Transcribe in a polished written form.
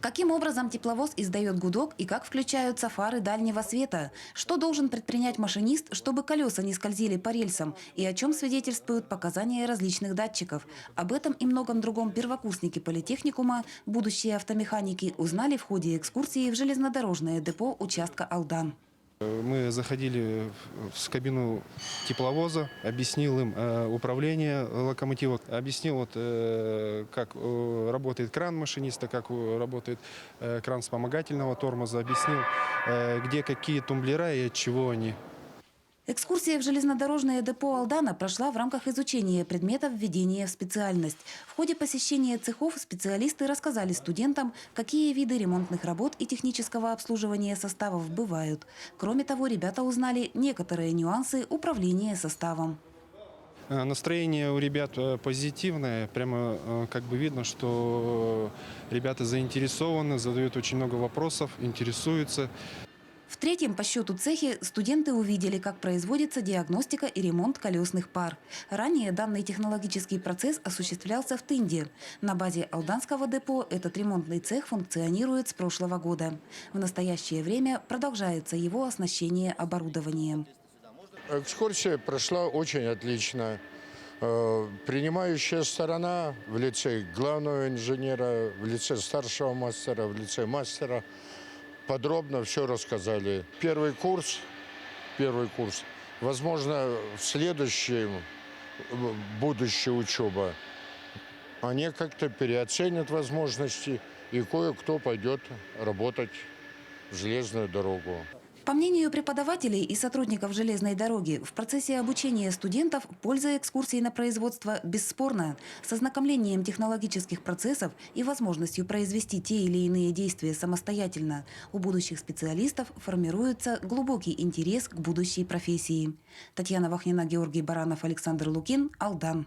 Каким образом тепловоз издает гудок и как включаются фары дальнего света? Что должен предпринять машинист, чтобы колеса не скользили по рельсам? И о чем свидетельствуют показания различных датчиков? Об этом и многом другом первокурсники политехникума, будущие автомеханики, узнали в ходе экскурсии в железнодорожное депо участка Алдан. Мы заходили в кабину тепловоза, объяснил им управление локомотива, объяснил, как работает кран машиниста, как работает кран вспомогательного тормоза, объяснил, где какие тумблера и от чего они. Экскурсия в железнодорожное депо Алдана прошла в рамках изучения предметов введения в специальность. В ходе посещения цехов специалисты рассказали студентам, какие виды ремонтных работ и технического обслуживания составов бывают. Кроме того, ребята узнали некоторые нюансы управления составом. Настроение у ребят позитивное, прямо как бы видно, что ребята заинтересованы, задают очень много вопросов, интересуются. В третьем по счету цехе студенты увидели, как производится диагностика и ремонт колесных пар. Ранее данный технологический процесс осуществлялся в Тынде. На базе Алданского депо этот ремонтный цех функционирует с прошлого года. В настоящее время продолжается его оснащение оборудованием. Экскурсия прошла очень отлично. Принимающая сторона в лице главного инженера, в лице старшего мастера, в лице мастера подробно все рассказали. Первый курс. Возможно, в следующем, будущая учеба, они как-то переоценят возможности, и кое-кто пойдет работать в железную дорогу. По мнению преподавателей и сотрудников железной дороги, в процессе обучения студентов польза экскурсий на производство бесспорна. С ознакомлением технологических процессов и возможностью произвести те или иные действия самостоятельно у будущих специалистов формируется глубокий интерес к будущей профессии. Татьяна Вахнина, Георгий Баранов, Александр Лукин, Алдан.